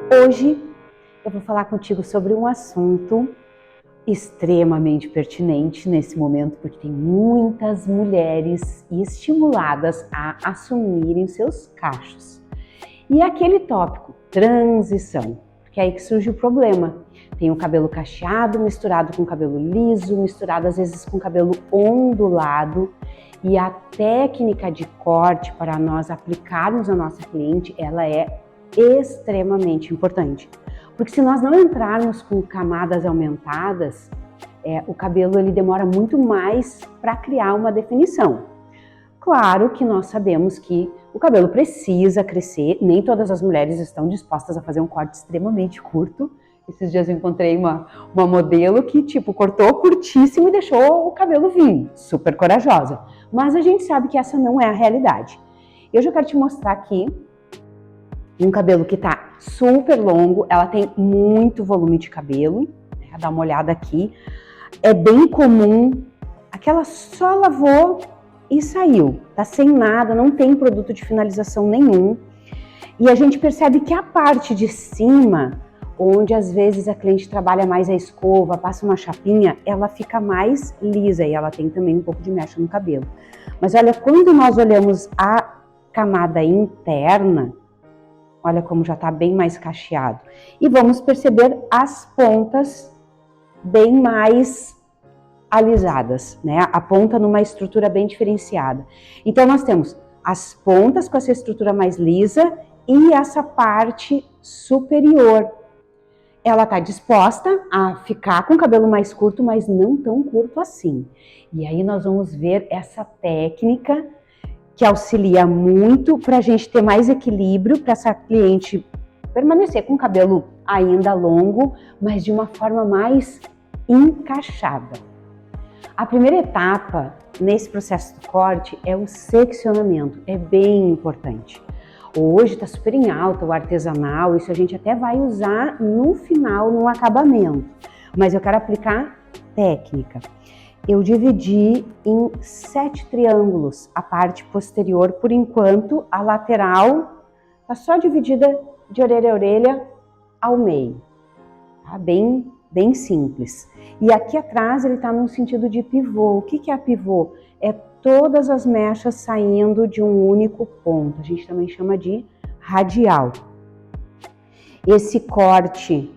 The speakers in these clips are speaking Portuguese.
Hoje eu vou falar contigo sobre um assunto extremamente pertinente nesse momento, porque tem muitas mulheres estimuladas a assumirem os seus cachos. E aquele tópico, transição, porque é aí que surge o problema. Tem o cabelo cacheado misturado com cabelo liso, misturado às vezes com cabelo ondulado, e a técnica de corte para nós aplicarmos a nossa cliente, ela é extremamente importante. Porque se nós não entrarmos com camadas aumentadas, o cabelo ele demora muito mais para criar uma definição. Claro que nós sabemos que o cabelo precisa crescer, nem todas as mulheres estão dispostas a fazer um corte extremamente curto. Esses dias eu encontrei uma modelo que cortou curtíssimo e deixou o cabelo vir, super corajosa. Mas a gente sabe que essa não é a realidade. Eu já quero te mostrar aqui um cabelo que tá super longo, ela tem muito volume de cabelo, dá uma olhada aqui. É bem comum, aquela só lavou e saiu, tá sem nada, não tem produto de finalização nenhum. E a gente percebe que a parte de cima, onde às vezes a cliente trabalha mais a escova, passa uma chapinha, ela fica mais lisa e ela tem também um pouco de mecha no cabelo. Mas olha, quando nós olhamos a camada interna, olha como já tá bem mais cacheado. E vamos perceber as pontas bem mais alisadas, né? A ponta numa estrutura bem diferenciada. Então nós temos as pontas com essa estrutura mais lisa e essa parte superior. Ela está disposta a ficar com o cabelo mais curto, mas não tão curto assim. E aí nós vamos ver essa técnica que auxilia muito para a gente ter mais equilíbrio, para essa cliente permanecer com o cabelo ainda longo, mas de uma forma mais encaixada. A primeira etapa nesse processo do corte é o seccionamento, é bem importante. Hoje está super em alta o artesanal, isso a gente até vai usar no final, no acabamento, mas eu quero aplicar técnica. Eu dividi em 7 triângulos a parte posterior, por enquanto a lateral está só dividida de orelha a orelha ao meio, tá? Bem simples. E aqui atrás ele está num sentido de pivô. O que é pivô? É todas as mechas saindo de um único ponto. A gente também chama de radial. Esse corte,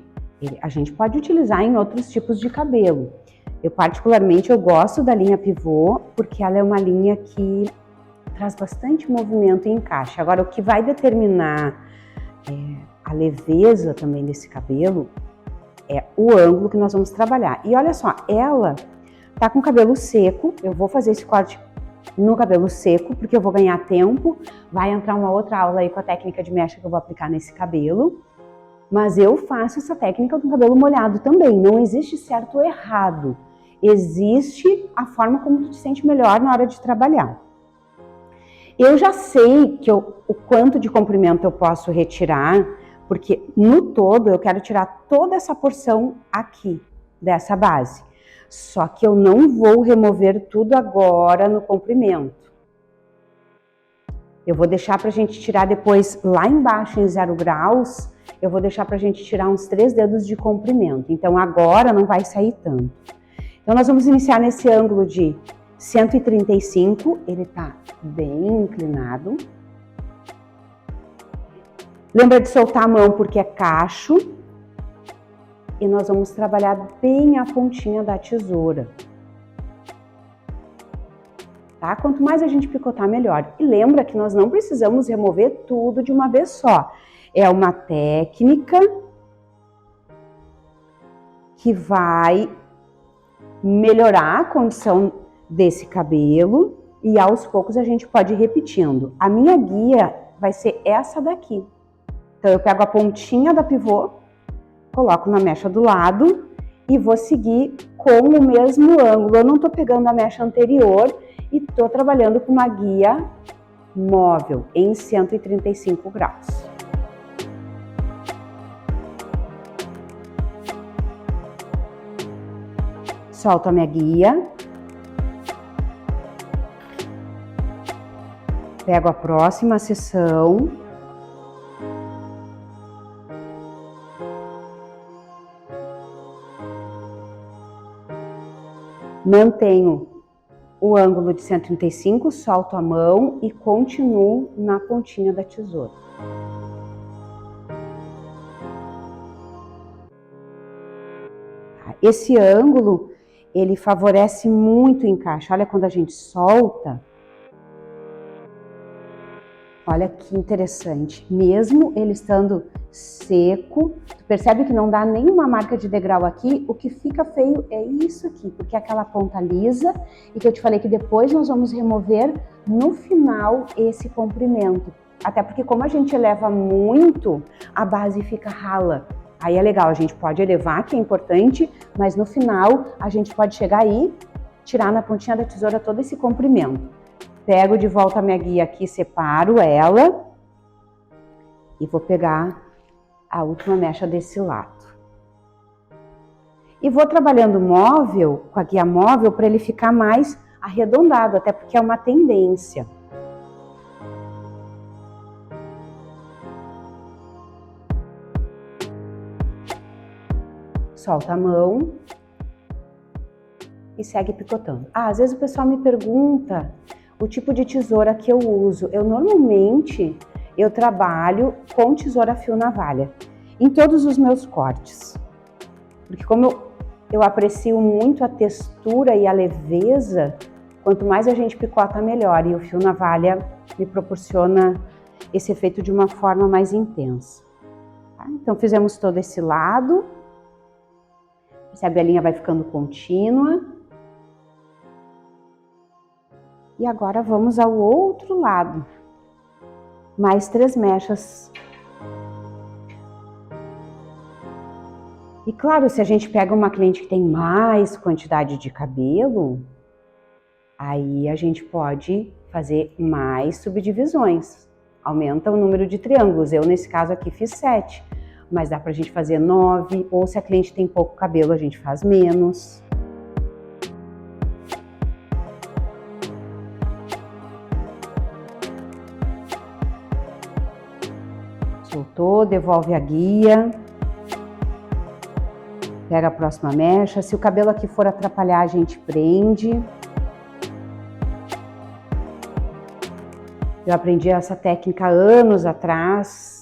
a gente pode utilizar em outros tipos de cabelo. Eu particularmente gosto da linha pivô, porque ela é uma linha que traz bastante movimento e encaixe. Agora, o que vai determinar a leveza também desse cabelo é o ângulo que nós vamos trabalhar. E olha só, ela tá com o cabelo seco, eu vou fazer esse corte no cabelo seco, porque eu vou ganhar tempo, vai entrar uma outra aula aí com a técnica de mecha que eu vou aplicar nesse cabelo, mas eu faço essa técnica com cabelo molhado também, não existe certo ou errado, existe a forma como tu te sente melhor na hora de trabalhar. Eu já sei que o quanto de comprimento eu posso retirar, porque no todo eu quero tirar toda essa porção aqui, dessa base. Só que eu não vou remover tudo agora no comprimento. Eu vou deixar pra gente tirar depois lá embaixo em 0 graus, eu vou deixar pra gente tirar uns 3 dedos de comprimento. Então agora não vai sair tanto. Então nós vamos iniciar nesse ângulo de 135, ele tá bem inclinado. Lembra de soltar a mão porque é cacho. E nós vamos trabalhar bem a pontinha da tesoura. Tá? Quanto mais a gente picotar, melhor. E lembra que nós não precisamos remover tudo de uma vez só. É uma técnica que vai melhorar a condição desse cabelo e aos poucos a gente pode ir repetindo. A minha guia vai ser essa daqui. Então eu pego a pontinha da pivô, coloco na mecha do lado e vou seguir com o mesmo ângulo. Eu não tô pegando a mecha anterior e tô trabalhando com uma guia móvel em 135 graus. Solto a minha guia. Pego a próxima seção. Mantenho o ângulo de 135, solto a mão e continuo na pontinha da tesoura. Esse ângulo, ele favorece muito o encaixe. Olha quando a gente solta. Olha que interessante. Mesmo ele estando seco, tu percebe que não dá nenhuma marca de degrau aqui. O que fica feio é isso aqui, porque é aquela ponta lisa e que eu te falei que depois nós vamos remover no final esse comprimento. Até porque como a gente eleva muito, a base fica rala. Aí é legal, a gente pode elevar, que é importante, mas no final a gente pode chegar aí, tirar na pontinha da tesoura todo esse comprimento. Pego de volta a minha guia aqui, separo ela e vou pegar a última mecha desse lado. E vou trabalhando móvel, com a guia móvel, para ele ficar mais arredondado, até porque é uma tendência. Solta a mão e segue picotando. Às vezes o pessoal me pergunta o tipo de tesoura que eu uso. Normalmente eu trabalho com tesoura fio navalha em todos os meus cortes. Porque como eu aprecio muito a textura e a leveza, quanto mais a gente picota, melhor. E o fio navalha me proporciona esse efeito de uma forma mais intensa. Tá? Então fizemos todo esse lado. Percebe, a linha vai ficando contínua. E agora vamos ao outro lado. Mais 3 mechas. E claro, se a gente pega uma cliente que tem mais quantidade de cabelo, aí a gente pode fazer mais subdivisões. Aumenta o número de triângulos. Eu, nesse caso aqui, fiz 7. Mas dá pra gente fazer 9, ou se a cliente tem pouco cabelo, a gente faz menos. Soltou, devolve a guia. Pega a próxima mecha. Se o cabelo aqui for atrapalhar, a gente prende. Eu aprendi essa técnica anos atrás.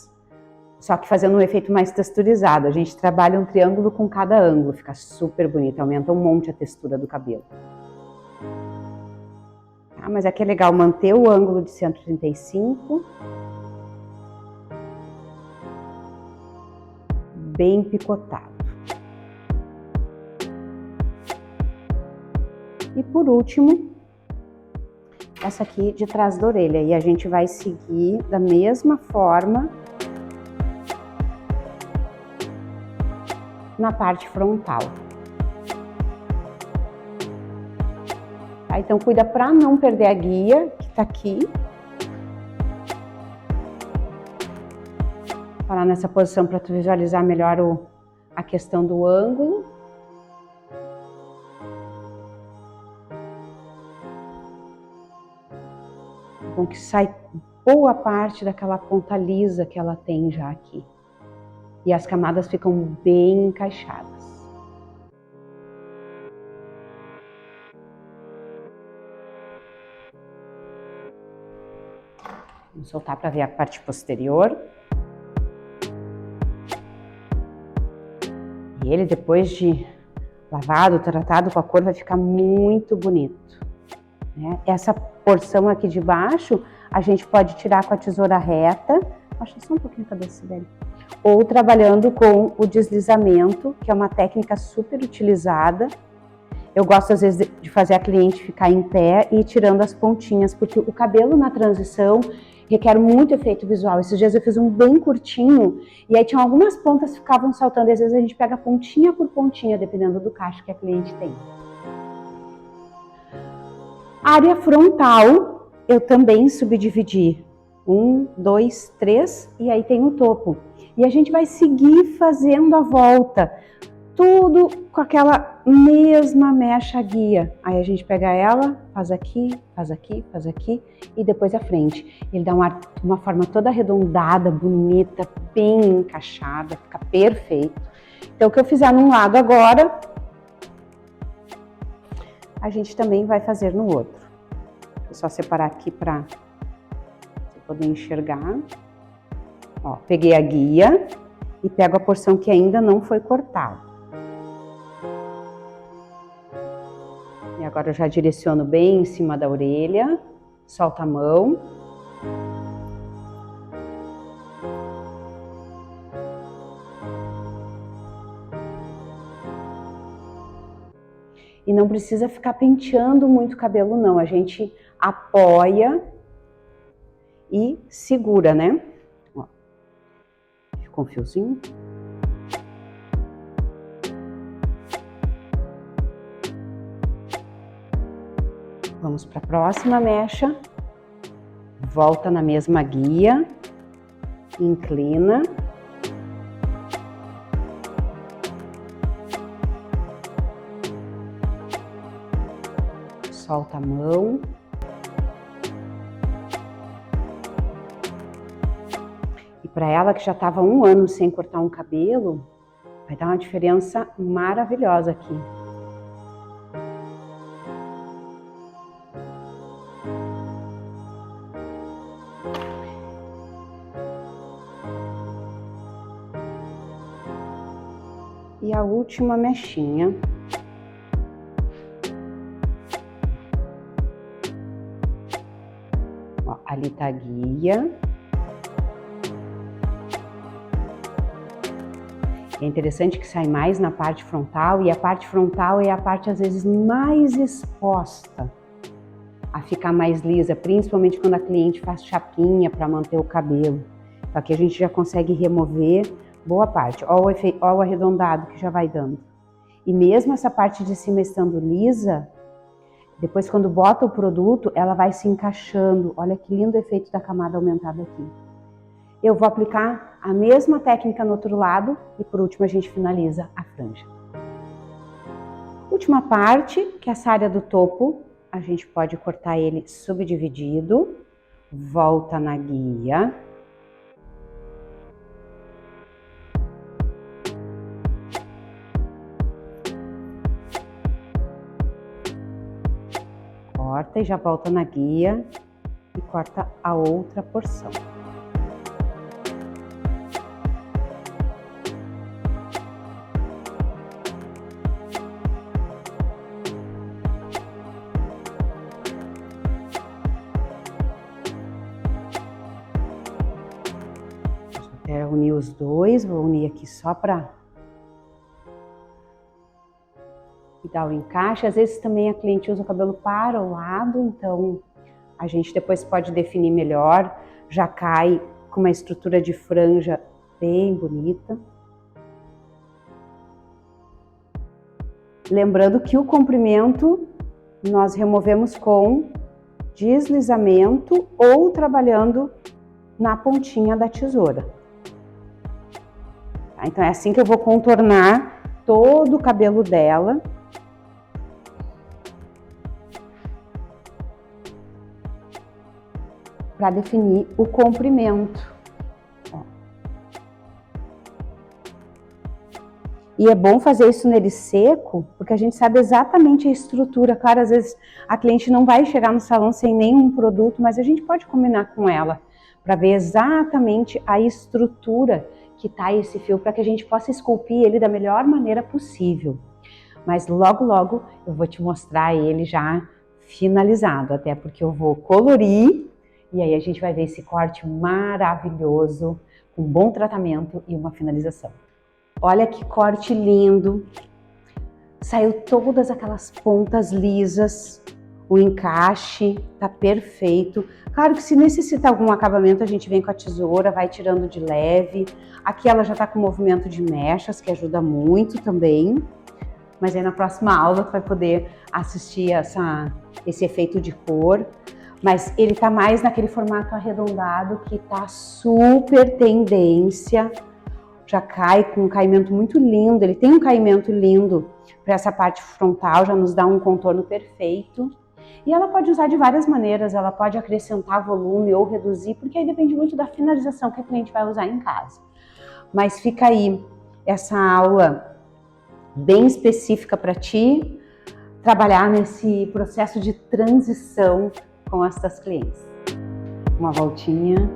Só que fazendo um efeito mais texturizado. A gente trabalha um triângulo com cada ângulo. Fica super bonito, aumenta um monte a textura do cabelo. Ah, mas aqui é legal manter o ângulo de 135. Bem picotado. E por último, essa aqui de trás da orelha. E a gente vai seguir da mesma forma na parte frontal. Tá? Então cuida para não perder a guia que tá aqui. Parar nessa posição para tu visualizar melhor a questão do ângulo. Bom que sai boa parte daquela ponta lisa que ela tem já aqui. E as camadas ficam bem encaixadas. Vamos soltar para ver a parte posterior. E ele, depois de lavado, tratado com a cor, vai ficar muito bonito. Né? Essa porção aqui de baixo, a gente pode tirar com a tesoura reta. Baixa só um pouquinho a cabeça dele. Ou trabalhando com o deslizamento, que é uma técnica super utilizada. Eu gosto às vezes de fazer a cliente ficar em pé e ir tirando as pontinhas, porque o cabelo na transição requer muito efeito visual. Esses dias eu fiz um bem curtinho e aí tinha algumas pontas que ficavam saltando e às vezes a gente pega pontinha por pontinha, dependendo do cacho que a cliente tem. Área frontal, eu também subdividi. 1, 2, 3 e aí tem o topo. E a gente vai seguir fazendo a volta, tudo com aquela mesma mecha guia. Aí a gente pega ela, faz aqui, faz aqui, faz aqui e depois a frente. Ele dá uma forma toda arredondada, bonita, bem encaixada, fica perfeito. Então o que eu fizer num lado agora, a gente também vai fazer no outro. Vou só separar aqui para você poder enxergar. Ó, peguei a guia e pego a porção que ainda não foi cortada. E agora eu já direciono bem em cima da orelha, solta a mão. E não precisa ficar penteando muito o cabelo não, a gente apoia e segura, né? Ó, ficou um fiozinho. Vamos para a próxima mecha, volta na mesma guia, inclina. Solta a mão. E para ela que já estava 1 ano sem cortar um cabelo, vai dar uma diferença maravilhosa aqui. E a última mechinha. Ó, ali tá a guia. É interessante que sai mais na parte frontal, e a parte frontal é a parte às vezes mais exposta a ficar mais lisa, principalmente quando a cliente faz chapinha para manter o cabelo. Então aqui a gente já consegue remover boa parte. Ó o efeito, ó o arredondado que já vai dando. E mesmo essa parte de cima estando lisa, depois quando bota o produto, ela vai se encaixando. Olha que lindo efeito da camada aumentada aqui. Eu vou aplicar a mesma técnica no outro lado e por último a gente finaliza a franja. Última parte, que é essa área do topo, a gente pode cortar ele subdividido, volta na guia. Corta e já volta na guia e corta a outra porção. Vou unir os dois, vou unir aqui só para dar o encaixe. Às vezes também a cliente usa o cabelo para o lado, então a gente depois pode definir melhor. Já cai com uma estrutura de franja bem bonita. Lembrando que o comprimento nós removemos com deslizamento ou trabalhando na pontinha da tesoura. Tá? Então é assim que eu vou contornar todo o cabelo dela. Para definir o comprimento. Ó. E é bom fazer isso nele seco, porque a gente sabe exatamente a estrutura. Claro, às vezes a cliente não vai chegar no salão sem nenhum produto, mas a gente pode combinar com ela para ver exatamente a estrutura que tá esse fio, para que a gente possa esculpir ele da melhor maneira possível. Mas logo, logo eu vou te mostrar ele já finalizado, até porque eu vou colorir. E aí a gente vai ver esse corte maravilhoso, com bom tratamento e uma finalização. Olha que corte lindo! Saiu todas aquelas pontas lisas, o encaixe tá perfeito. Claro que se necessitar algum acabamento, a gente vem com a tesoura, vai tirando de leve. Aqui ela já tá com movimento de mechas, que ajuda muito também. Mas aí na próxima aula tu vai poder assistir esse efeito de cor. Mas ele tá mais naquele formato arredondado que tá super tendência. Já cai com um caimento muito lindo, ele tem um caimento lindo para essa parte frontal, já nos dá um contorno perfeito. E ela pode usar de várias maneiras, ela pode acrescentar volume ou reduzir, porque aí depende muito da finalização que a cliente vai usar em casa. Mas fica aí essa aula bem específica para ti, trabalhar nesse processo de transição com as tuas clientes. Uma voltinha.